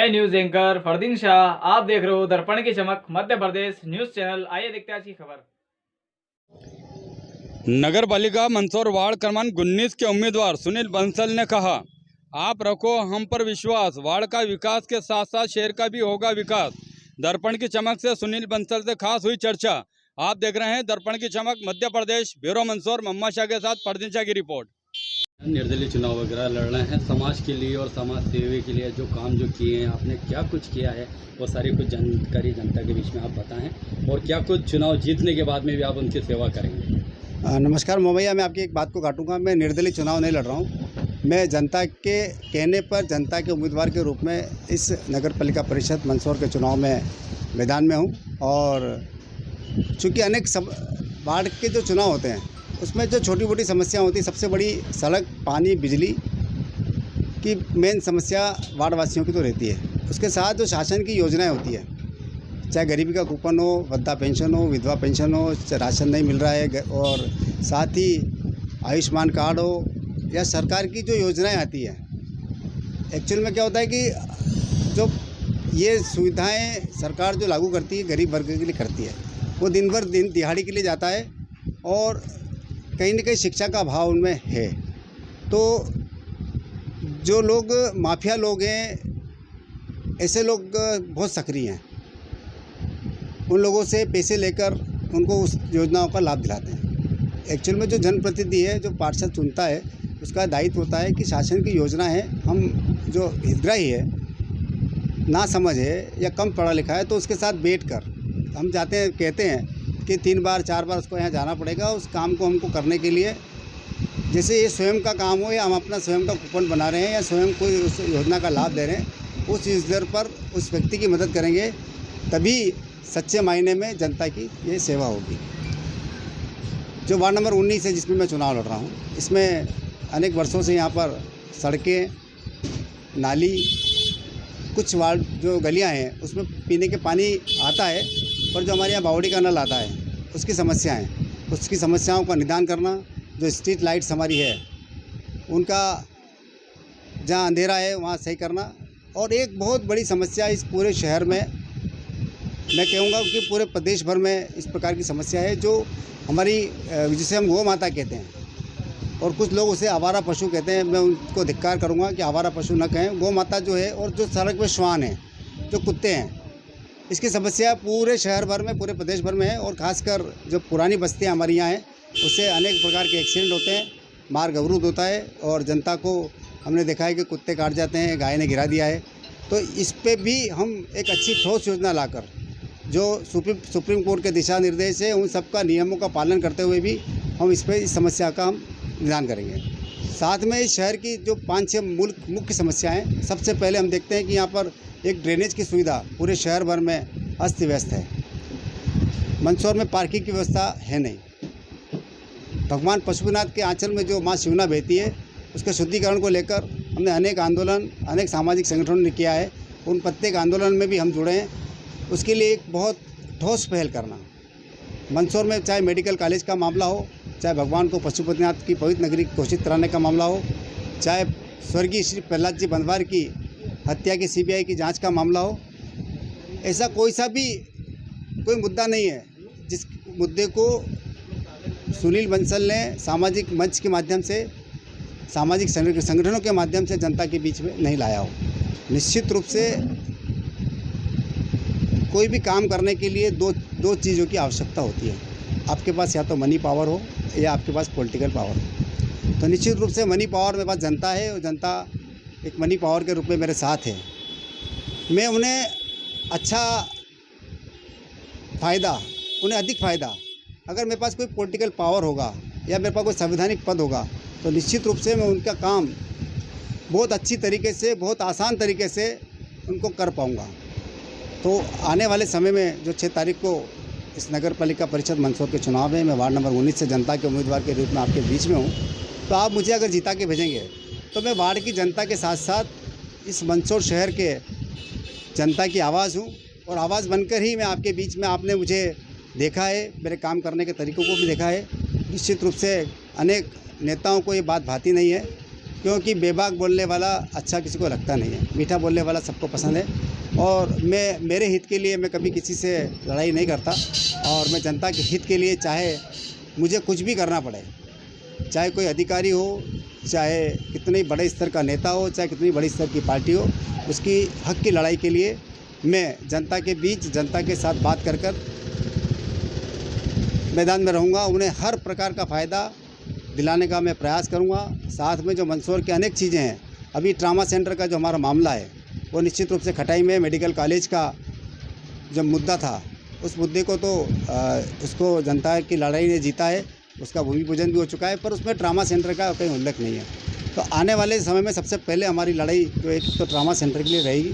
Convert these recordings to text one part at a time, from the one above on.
मैं news anchor Fardeen Shah, आप देख रहे हो दर्पण की चमक मध्य प्रदेश न्यूज चैनल। आइए देखते हैं आज की खबर। नगर पालिका मंदसौर वार्ड क्रमांक 19 के उम्मीदवार सुनील बंसल ने कहा, आप रखो हम पर विश्वास, वार्ड का विकास के साथ साथ शहर का भी होगा विकास। दर्पण की चमक से सुनील बंसल से खास हुई चर्चा। आप देख रहे हैं दर्पण की चमक मध्य प्रदेश, ब्यूरो मंदसौर। मम्मा शाह के साथ फरदीन शाह की रिपोर्ट। निर्दलीय चुनाव वगैरह लड़ना है समाज के लिए और समाज सेवा के लिए, जो काम जो किए हैं आपने, क्या कुछ किया है, वो सारी कुछ जानकारी जनता के बीच में आप बताएं, और क्या कुछ चुनाव जीतने के बाद में भी आप उनकी सेवा करेंगे। नमस्कार मोमैया, मैं आपकी एक बात को काटूंगा। मैं निर्दलीय चुनाव नहीं लड़ रहा हूं। मैं जनता के कहने पर जनता के उम्मीदवार के रूप में इस नगर पालिका परिषद मंदसौर के चुनाव में मैदान में हूं। और चूँकि अनेक वार्ड के जो चुनाव होते हैं उसमें जो छोटी मोटी समस्या होती है, सबसे बड़ी सड़क, पानी, बिजली की मेन समस्या वार्ड वासियों की तो रहती है। उसके साथ जो शासन की योजनाएँ होती है, चाहे गरीबी का कूपन हो, वृद्धा पेंशन हो, विधवा पेंशन हो, राशन नहीं मिल रहा है, और साथ ही आयुष्मान कार्ड हो, या सरकार की जो योजनाएं आती है, एक्चुअल में क्या होता है कि जो ये सुविधाएं सरकार जो लागू करती है गरीब वर्ग के लिए करती है, वो दिन भर दिन दिहाड़ी के लिए जाता है, और कहीं ना कहीं शिक्षा का अभाव उनमें है। तो जो लोग माफिया लोग हैं, ऐसे लोग बहुत सक्रिय हैं, उन लोगों से पैसे लेकर उनको उस योजनाओं का लाभ दिलाते हैं। एक्चुअल में जो जनप्रतिनिधि है, जो पार्षद चुनता है, उसका दायित्व होता है कि शासन की योजना है, हम जो हितग्राही है, ना समझ है या कम पढ़ा लिखा है, तो उसके साथ बैठकर हम जाते हैं, कहते हैं कि 3 बार 4 बार उसको यहाँ जाना पड़ेगा। उस काम को हमको करने के लिए, जैसे ये स्वयं का काम हो या हम अपना स्वयं का कूपन बना रहे हैं या स्वयं कोई उस योजना का लाभ दे रहे हैं, उस स्तर पर उस व्यक्ति की मदद करेंगे, तभी सच्चे मायने में जनता की ये सेवा होगी। जो वार्ड नंबर 19 है जिसमें मैं चुनाव लड़ रहा हूँ, इसमें अनेक वर्षों से यहाँ पर सड़कें, नाली, कुछ वार्ड जो गलियाँ हैं उसमें पीने के पानी आता है, पर जो हमारे यहाँ बावड़ी का नल आता है उसकी समस्या है। उसकी समस्याओं का निदान करना, जो स्ट्रीट लाइट्स हमारी है उनका जहाँ अंधेरा है वहाँ सही करना, और एक बहुत बड़ी समस्या इस पूरे शहर में, मैं कहूँगा कि पूरे प्रदेश भर में इस प्रकार की समस्या है, जो हमारी जिसे हम गौ माता कहते हैं, और कुछ लोग उसे आवारा पशु कहते हैं। मैं उनको धिक्कार करूँगा कि आवारा पशु न कहें, गौ माता जो है, और जो सड़क पे श्वान है, जो कुत्ते हैं, इसकी समस्या पूरे शहर भर में, पूरे प्रदेश भर में है। और ख़ासकर जो पुरानी बस्तियाँ हमारी यहाँ हैं, उससे अनेक प्रकार के एक्सीडेंट होते हैं, मार्ग अवरुद्ध होता है, और जनता को हमने देखा है कि कुत्ते काट जाते हैं, गाय ने गिरा दिया है। तो इस पर भी हम एक अच्छी ठोस योजना लाकर, जो सुप्रीम कोर्ट के दिशा निर्देश है, उन सबका नियमों का पालन करते हुए भी हम इस समस्या का हम निदान करेंगे। साथ में इस शहर की जो 5-6 मुख्य समस्याएं, सबसे पहले हम देखते हैं कि यहाँ पर एक ड्रेनेज की सुविधा पूरे शहर भर में अस्त व्यस्त है। मंदसौर में पार्किंग की व्यवस्था है नहीं। भगवान पशुपतिनाथ के आंचल में जो माँ शिवना बहती है, उसके शुद्धिकरण को लेकर हमने अनेक आंदोलन, अनेक सामाजिक संगठनों ने किया है। उन प्रत्येक आंदोलन में भी हम जुड़े हैं। उसके लिए एक बहुत ठोस पहल करना। मंदसौर में चाहे मेडिकल कॉलेज का मामला हो, चाहे भगवान को पशुपतिनाथ की पवित्र नगरी घोषित कराने का मामला हो, चाहे स्वर्गीय श्री प्रहलाद जी बंदवार की हत्या की सीबीआई की जांच का मामला हो, ऐसा कोई मुद्दा नहीं है जिस मुद्दे को सुनील बंसल ने सामाजिक मंच के माध्यम से, सामाजिक संगठनों के माध्यम से जनता के बीच में नहीं लाया हो। निश्चित रूप से कोई भी काम करने के लिए दो चीज़ों की आवश्यकता होती है। आपके पास या तो मनी पावर हो या आपके पास पॉलिटिकल पावर हो। तो निश्चित रूप से मनी पावर मेरे पास जनता है, और जनता एक मनी पावर के रूप में मेरे साथ है। मैं उन्हें अच्छा फ़ायदा, उन्हें अधिक फ़ायदा, अगर मेरे पास कोई पॉलिटिकल पावर होगा या मेरे पास कोई संवैधानिक पद होगा, तो निश्चित रूप से मैं उनका काम बहुत अच्छी तरीके से, बहुत आसान तरीके से उनको कर पाऊँगा। तो आने वाले समय में जो 6 तारीख को इस नगर पालिका परिषद मंदसौर के चुनाव में मैं वार्ड नंबर 19 से जनता के उम्मीदवार के रूप में आपके बीच में हूँ। तो आप मुझे अगर जिता के भेजेंगे, तो मैं वार्ड की जनता के साथ साथ इस मंदसौर शहर के जनता की आवाज़ हूँ, और आवाज़ बनकर ही मैं आपके बीच में, आपने मुझे देखा है, मेरे काम करने के तरीक़ों को भी देखा है। निश्चित रूप से अनेक नेताओं को ये बात भाती नहीं है क्योंकि बेबाक बोलने वाला अच्छा किसी को लगता नहीं है, मीठा बोलने वाला सबको पसंद है। और मैं मेरे हित के लिए मैं कभी किसी से लड़ाई नहीं करता, और मैं जनता के हित के लिए चाहे मुझे कुछ भी करना पड़े, चाहे कोई अधिकारी हो, चाहे कितने बड़े स्तर का नेता हो, चाहे कितनी बड़ी स्तर की पार्टी हो, उसकी हक की लड़ाई के लिए मैं जनता के बीच, जनता के साथ बात कर कर मैदान में रहूँगा। उन्हें हर प्रकार का फ़ायदा दिलाने का मैं प्रयास करूँगा। साथ में जो मंदसौर की अनेक चीज़ें हैं, अभी ट्रामा सेंटर का जो हमारा मामला है वो निश्चित रूप से खटाई में, मेडिकल कॉलेज का जो मुद्दा था उस मुद्दे को तो उसको जनता की लड़ाई ने जीता है, उसका भूमि पूजन भी हो चुका है, पर उसमें ट्रामा सेंटर का कहीं उल्लेख नहीं है। तो आने वाले समय में सबसे पहले हमारी लड़ाई जो एक तो ट्रामा सेंटर के लिए रहेगी,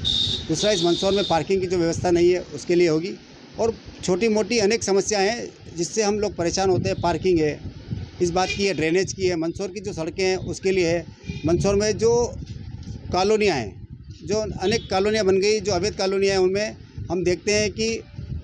दूसरा इस मंदसौर में पार्किंग की जो व्यवस्था नहीं है उसके लिए होगी, और छोटी मोटी अनेक समस्याएं हैं जिससे हम लोग परेशान होते हैं। पार्किंग है, इस बात की है, ड्रेनेज की है, मंदसौर की जो सड़कें हैं उसके लिए है, मंदसौर में जो कॉलोनियाँ हैं, जो अनेक कॉलोनियाँ बन गई, जो अवैध कॉलोनियाँ हैं, उनमें हम देखते हैं कि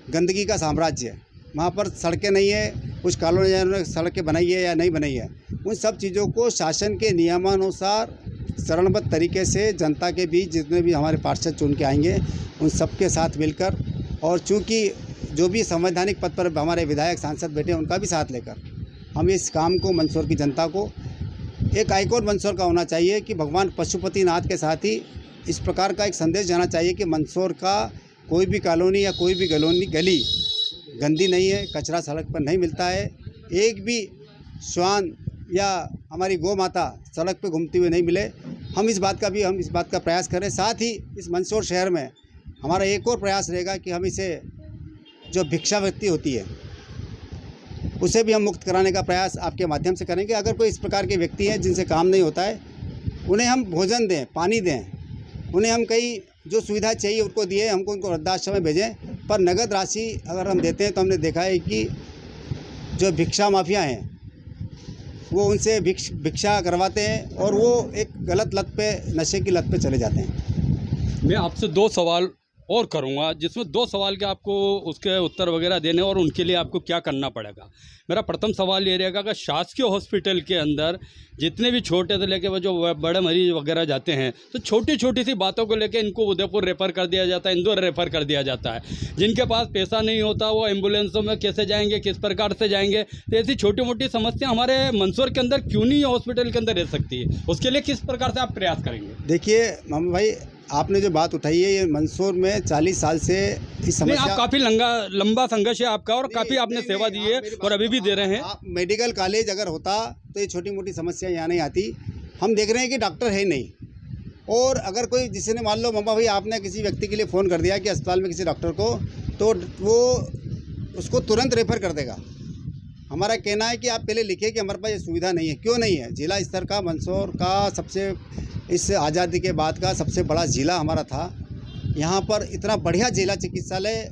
गंदगी का साम्राज्य है। वहाँ पर सड़कें नहीं है, कुछ कॉलोनियों ने सड़कें बनाई है या नहीं बनाई है, उन सब चीज़ों को शासन के नियमानुसार चरणबद्ध तरीके से जनता के बीच जितने भी हमारे पार्षद चुन के आएंगे उन सबके साथ मिलकर, और चूँकि जो भी संवैधानिक पद पर हमारे विधायक सांसद बैठे उनका भी साथ लेकर हम इस काम को, मंदसौर की जनता को एक आइकॉन मंदसौर का होना चाहिए कि भगवान पशुपतिनाथ के साथ ही इस प्रकार का एक संदेश जाना चाहिए कि मंदसौर का कोई भी कॉलोनी या कोई भी गली गंदी नहीं है, कचरा सड़क पर नहीं मिलता है, एक भी श्वान या हमारी गौ माता सड़क पर घूमती हुई नहीं मिले। हम इस बात का प्रयास करें। साथ ही इस मंदसौर शहर में हमारा एक और प्रयास रहेगा कि हम इसे जो भिक्षावृत्ति होती है उसे भी हम मुक्त कराने का प्रयास आपके माध्यम से करेंगे। अगर कोई इस प्रकार के व्यक्ति हैं जिनसे काम नहीं होता है, उन्हें हम भोजन दें, पानी दें, उन्हें हम कई जो सुविधा चाहिए उनको दिए, हमको उनको वृद्धाश्रम में भेजें, पर नगद राशि अगर हम देते हैं तो हमने देखा है कि जो भिक्षा माफिया हैं वो उनसे भिक्षा करवाते हैं और वो एक गलत लत पे, नशे की लत पे चले जाते हैं। मैं आपसे 2 सवाल और करूंगा, जिसमें 2 सवाल के आपको उसके उत्तर वगैरह देने और उनके लिए आपको क्या करना पड़ेगा। मेरा प्रथम सवाल ये रहेगा कि शासकीय हॉस्पिटल के अंदर जितने भी छोटे से लेके वो जो बड़े मरीज वगैरह जाते हैं, तो छोटी छोटी सी बातों को लेके इनको उदयपुर रेफ़र कर दिया जाता है, इंदौर रेफ़र कर दिया जाता है। जिनके पास पैसा नहीं होता वो एम्बुलेंसों में कैसे जाएंगे, किस प्रकार से जाएंगे, तो ऐसी छोटी मोटी समस्या हमारे मंदसौर के अंदर क्यों नहीं हॉस्पिटल के अंदर रह सकती है, उसके लिए किस प्रकार से आप प्रयास करेंगे? देखिए मामा भाई, आपने जो बात उठाई है, ये मंदसौर में 40 साल से इस समस्या, आप काफ़ी लंबा संघर्ष है आपका और काफ़ी आपने सेवा दी है और अभी भी दे रहे हैं। मेडिकल कॉलेज अगर होता तो ये छोटी मोटी समस्या यहाँ नहीं आती। हम देख रहे हैं कि डॉक्टर है नहीं, और अगर कोई जिसने मान लो मामा भाई आपने किसी व्यक्ति के लिए फ़ोन कर दिया कि अस्पताल में किसी डॉक्टर को, तो वो उसको तुरंत रेफ़र कर देगा। हमारा कहना है कि आप पहले लिखिए कि हमारे पास ये सुविधा नहीं है। क्यों नहीं है? जिला स्तर का मंदसौर का सबसे, इस आज़ादी के बाद का सबसे बड़ा ज़िला हमारा था। यहाँ पर इतना बढ़िया जिला चिकित्सालय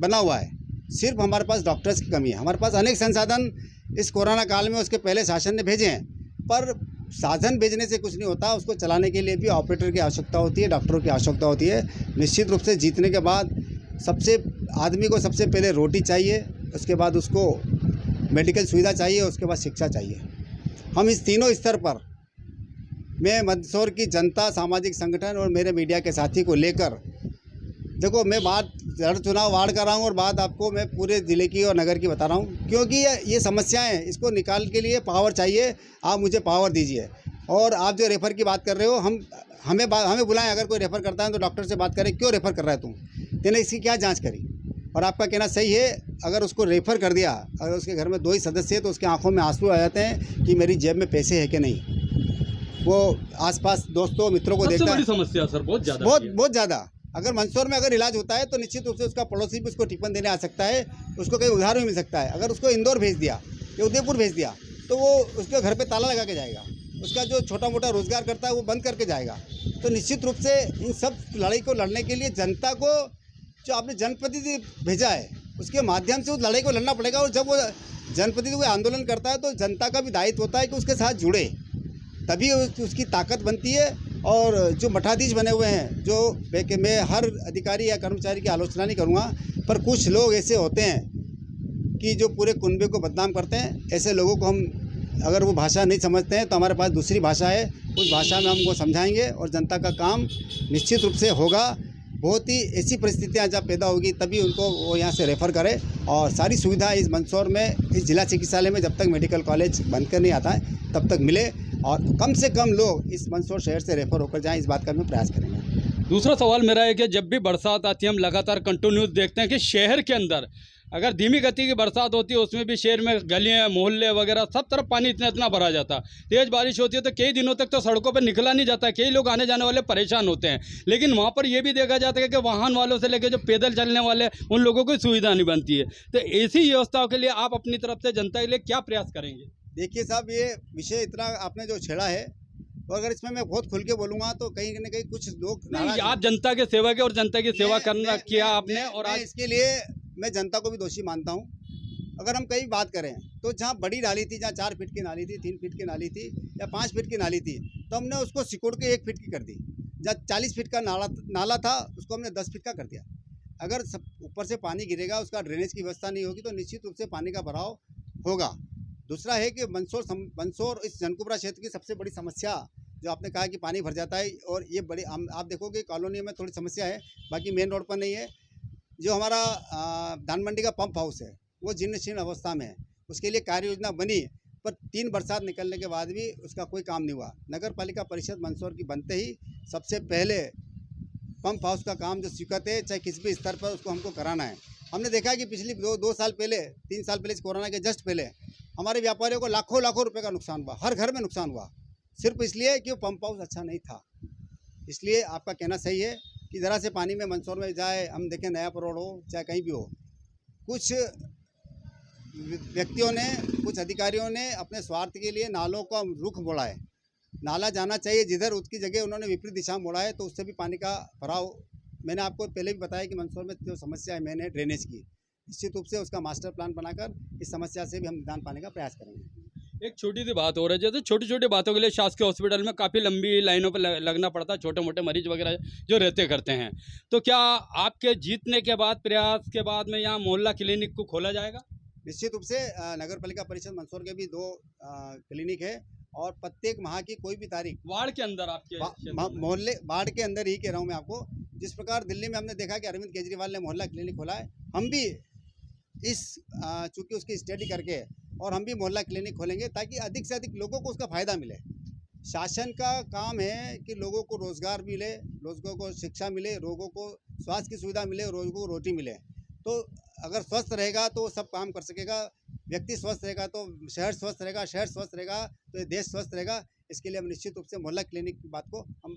बना हुआ है, सिर्फ हमारे पास डॉक्टर्स की कमी है। हमारे पास अनेक संसाधन इस कोरोना काल में उसके पहले शासन ने भेजे हैं, पर साधन भेजने से कुछ नहीं होता, उसको चलाने के लिए भी ऑपरेटर की आवश्यकता होती है, डॉक्टरों की आवश्यकता होती है। निश्चित रूप से जीतने के बाद आदमी को सबसे पहले रोटी चाहिए, उसके बाद उसको मेडिकल सुविधा चाहिए, उसके बाद शिक्षा चाहिए। हम इस तीनों स्तर पर, मैं मंदसौर की जनता, सामाजिक संगठन और मेरे मीडिया के साथी को लेकर, देखो मैं बात हर चुनाव वार्ड कर रहा हूँ और बात आपको मैं पूरे ज़िले की और नगर की बता रहा हूँ, क्योंकि ये समस्याएं हैं, इसको निकाल के लिए पावर चाहिए। आप मुझे पावर दीजिए। और आप जो रेफ़र की बात कर रहे हो, हमें बुलाएं, अगर कोई रेफ़र करता है तो डॉक्टर से बात करें, क्यों रेफ़र कर रहा है तूने इसकी क्या जाँच करी? और आपका कहना सही है, अगर उसको रेफ़र कर दिया, अगर उसके घर में 2 ही सदस्य हैं तो उसके आंखों में आंसू आ जाते हैं कि मेरी जेब में पैसे है कि नहीं। वो आसपास दोस्तों मित्रों को देखता है। बड़ी समस्या सर, बहुत ज़्यादा। अगर मंदसौर में अगर इलाज होता है तो निश्चित रूप से उसका पड़ोसी भी उसको टिप्पण देने आ सकता है, उसको कहीं उधार भी मिल सकता है। अगर उसको इंदौर भेज दिया या उदयपुर भेज दिया तो वो उसके घर पे ताला लगा के जाएगा, उसका जो छोटा मोटा रोजगार करता है वो बंद करके जाएगा। तो निश्चित रूप से इन सब लड़ाई को लड़ने के लिए जनता को, जो आपने जनप्रतिनिधि भेजा है, उसके माध्यम से उस लड़ाई को लड़ना पड़ेगा। और जब वो जनप्रतिनिधि कोई आंदोलन करता है तो जनता का भी दायित्व होता है कि उसके साथ जुड़े, तभी उसकी ताकत बनती है। और जो मठाधीश बने हुए हैं, जो मैं हर अधिकारी या कर्मचारी की आलोचना नहीं करूँगा, पर कुछ लोग ऐसे होते हैं कि जो पूरे कुनबे को बदनाम करते हैं। ऐसे लोगों को हम, अगर वो भाषा नहीं समझते हैं तो हमारे पास दूसरी भाषा है, उस भाषा में हम उनको समझाएंगे और जनता का काम निश्चित रूप से होगा। बहुत ही ऐसी परिस्थितियाँ जब पैदा होगी तभी उनको वो यहाँ से रेफ़र करें और सारी सुविधा इस मंदसौर में, इस जिला चिकित्सालय में जब तक मेडिकल कॉलेज बनकर नहीं आता है तब तक मिले और कम से कम लोग इस मंदसौर शहर से रेफ़र होकर जाएं, इस बात का हम प्रयास करेंगे। दूसरा सवाल मेरा है कि जब भी बरसात आती है हम लगातार कंटिन्यूस देखते हैं कि शहर के अंदर अगर धीमी गति की बरसात होती है उसमें भी शहर में गलियाँ, मोहल्ले वगैरह सब तरफ पानी इतना भरा जाता है। तेज़ बारिश होती है तो कई दिनों तक तो सड़कों पर निकला नहीं जाता है, कई लोग आने जाने वाले परेशान होते हैं। लेकिन वहाँ पर यह भी देखा जाता है कि वाहन वालों से लेकर जो पैदल चलने वाले उन लोगों को सुविधा नहीं बनती है। तो ऐसी व्यवस्थाओं के लिए आप अपनी तरफ से जनता के लिए क्या प्रयास करेंगे? देखिए साहब, ये विषय इतना आपने जो छेड़ा है, तो अगर इसमें मैं बहुत खुल के बोलूँगा तो कहीं न कहीं कुछ लोग नहीं, आप जनता के सेवक है और जनता की सेवा करना किया आपने और आज इसके लिए मैं जनता को भी दोषी मानता हूँ। अगर हम कहीं बात करें तो जहाँ बड़ी नाली थी, जहाँ 4 फीट की नाली थी, 3 फीट की नाली थी या 5 फीट की नाली थी, तो हमने उसको सिकोड़ के 1 फीट की कर दी। जहाँ 40 फीट का नाला था उसको हमने 10 फीट का कर दिया। अगर सब ऊपर से पानी गिरेगा, उसका ड्रेनेज की व्यवस्था नहीं होगी तो निश्चित रूप से पानी का भराव होगा। दूसरा है कि मंदसौर इस जनकुबरा क्षेत्र की सबसे बड़ी समस्या, जो आपने कहा कि पानी भर जाता है, और ये बड़ी आप देखोगे कॉलोनी में थोड़ी समस्या है, बाकी मेन रोड पर नहीं है। जो हमारा धान मंडी का पंप हाउस है वो जीर्ण शीर्ण अवस्था में है, उसके लिए कार्य योजना बनी पर 3 बरसात निकलने के बाद भी उसका कोई काम नहीं हुआ। नगर पालिका परिषद मंदसौर की बनते ही सबसे पहले पंप हाउस का काम जो स्वीकृत है, चाहे किसी भी स्तर पर, उसको हमको कराना है। हमने देखा है कि पिछली 2 साल पहले, 3 साल पहले, इस कोरोना के जस्ट पहले हमारे व्यापारियों को लाखों रुपए का नुकसान हुआ, हर घर में नुकसान हुआ, सिर्फ इसलिए कि वो पंप हाउस अच्छा नहीं था। इसलिए आपका कहना सही है कि ज़रा से पानी में मंदसौर में जाए, हम देखें नयापुर रोड हो चाहे कहीं भी हो, कुछ व्यक्तियों ने, कुछ अधिकारियों ने अपने स्वार्थ के लिए नालों का रुख मोड़ा है। नाला जाना चाहिए जिधर, उसकी जगह उन्होंने विपरीत दिशा में मोड़ा है, तो उससे भी पानी का भराव, मैंने आपको पहले भी बताया कि मंदसौर में जो समस्या है मेन है ड्रेनेज की। निश्चित रूप से उसका मास्टर प्लान बनाकर इस समस्या से भी हम निदान पाने का प्रयास करेंगे। एक छोटी सी बात हो रही है, जैसे छोटी छोटी बातों के लिए शासकीय हॉस्पिटल में काफ़ी लंबी लाइनों पर लगना पड़ता है, छोटे मोटे मरीज वगैरह जो रहते करते हैं। तो क्या आपके जीतने के बाद, प्रयास के बाद में यहाँ मोहल्ला क्लिनिक को खोला जाएगा? निश्चित रूप से नगर पालिका परिषद मंदसौर के भी 2 क्लिनिक है और प्रत्येक माह की कोई भी तारीख वार्ड के अंदर आपके मोहल्ले वार्ड के अंदर ही कह रहा हूँ मैं आपको। जिस प्रकार दिल्ली में हमने देखा कि अरविंद केजरीवाल ने मोहल्ला क्लिनिक खोला है, हम भी चूँकि उसकी स्टडी करके और हम भी मोहल्ला क्लिनिक खोलेंगे ताकि अधिक से अधिक लोगों को उसका फ़ायदा मिले। शासन का काम है कि लोगों को रोज़गार मिले, लोगों को शिक्षा मिले, लोगों को स्वास्थ्य की सुविधा मिले, लोगों को रोटी मिले। तो अगर स्वस्थ रहेगा तो सब काम कर सकेगा, व्यक्ति स्वस्थ रहेगा तो शहर स्वस्थ रहेगा, शहर स्वस्थ रहेगा तो ये देश स्वस्थ रहेगा। इसके लिए हम निश्चित रूप से मोहल्ला क्लिनिक की बात को हम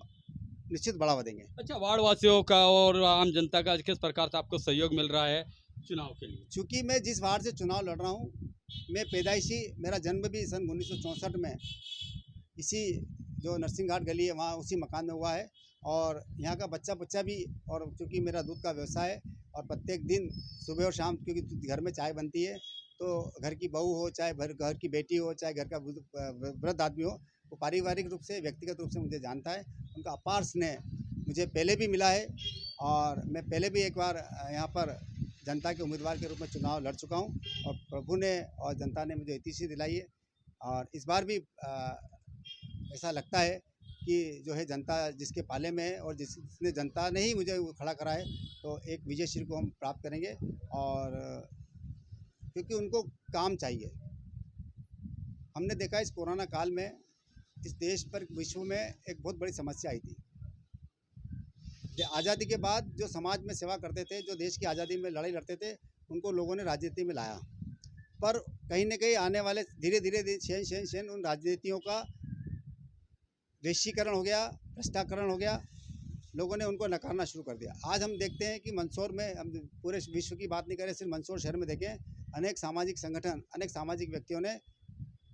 निश्चित बढ़ावा देंगे। अच्छा, वार्ड वासियों का और आम जनता का किस प्रकार से आपको सहयोग मिल रहा है चुनाव के लिए? चूँकि मैं जिस वार्ड से चुनाव लड़ रहा हूँ, मैं पैदाइशी, मेरा जन्म भी सन 1964 में इसी जो नरसिंह घाट गली है वहाँ उसी मकान में हुआ है और यहाँ का बच्चा भी, और चूँकि मेरा दूध का व्यवसाय है और प्रत्येक दिन सुबह और शाम, क्योंकि घर में चाय बनती है, तो घर की बहू हो, चाहे घर की बेटी हो, चाहे घर का वृद्ध आदमी हो, वो पारिवारिक रूप से, व्यक्तिगत रूप से मुझे जानता है। उनका अपार स्नेह मुझे पहले भी मिला है और मैं पहले भी एक बार यहाँ पर जनता के उम्मीदवार के रूप में चुनाव लड़ चुका हूँ और प्रभु ने और जनता ने मुझे इतिश्री दिलाई है। और इस बार भी ऐसा लगता है कि जो है जनता जिसके पाले में है और जिसने, जनता ने ही मुझे खड़ा करा है, तो एक विजय श्री को हम प्राप्त करेंगे। और क्योंकि उनको काम चाहिए। हमने देखा इस कोरोना काल में इस देश पर, विश्व में एक बहुत बड़ी समस्या आई थी। आज़ादी के बाद जो समाज में सेवा करते थे, जो देश की आज़ादी में लड़ाई लड़ते थे, उनको लोगों ने राजनीति में लाया। पर कहीं न कहीं आने वाले धीरे धीरे शेन उन राजनीतियों का वैश्वीकरण हो गया, भ्रष्टाकरण हो गया, लोगों ने उनको नकारना शुरू कर दिया। आज हम देखते हैं कि मंदसौर में, हम पूरे विश्व की बात नहीं करें, सिर्फ मंदसौर शहर में देखें, अनेक सामाजिक संगठन, अनेक सामाजिक व्यक्तियों ने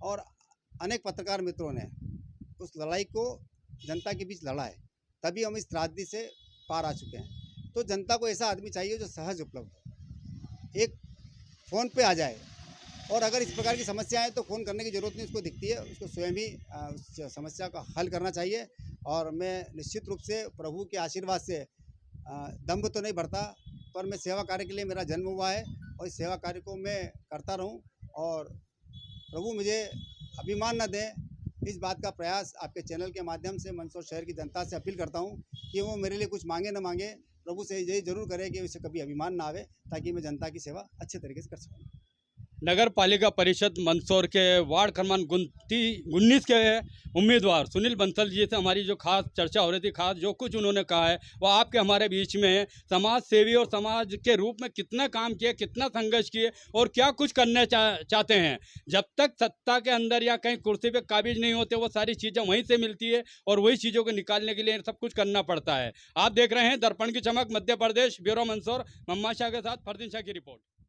और अनेक पत्रकार मित्रों ने उस लड़ाई को जनता के बीच लड़ा है, तभी हम इस त्रासदी से पार आ चुके हैं। तो जनता को ऐसा आदमी चाहिए जो सहज उपलब्ध हो, एक फ़ोन पे आ जाए, और अगर इस प्रकार की समस्या है तो फ़ोन करने की ज़रूरत नहीं, उसको दिखती है, उसको स्वयं ही उस समस्या का हल करना चाहिए। और मैं निश्चित रूप से प्रभु के आशीर्वाद से दम्भ तो नहीं बढ़ता, पर मैं सेवा कार्य के लिए मेरा जन्म हुआ है और इस सेवा कार्य को मैं करता रहूं और प्रभु मुझे अभिमान न दें इस बात का प्रयास आपके चैनल के माध्यम से मंदसौर शहर की जनता से अपील करता हूँ कि वो मेरे लिए कुछ मांगे न मांगे, प्रभु से यही जरूर करे कि उसे कभी अभिमान ना आवे, ताकि मैं जनता की सेवा अच्छे तरीके से कर सकूँ। नगर पालिका परिषद मंदसौर के वार्ड क्रमांक 19 के उम्मीदवार सुनील बंसल जी से हमारी जो खास चर्चा हो रही थी, खास जो कुछ उन्होंने कहा है वो आपके हमारे बीच में है। समाज सेवी और समाज के रूप में कितना काम किए, कितना संघर्ष किए और क्या कुछ करना चाहते हैं। जब तक सत्ता के अंदर या कहीं कुर्सी पे काबिज नहीं होते, वो सारी चीज़ें वहीं से मिलती है और वही चीज़ों को निकालने के लिए सब कुछ करना पड़ता है। आप देख रहे हैं दर्पण की चमक मध्य प्रदेश, ब्यूरो मंदसौर। मम्मा शाह के साथ फरदीन शाह की रिपोर्ट।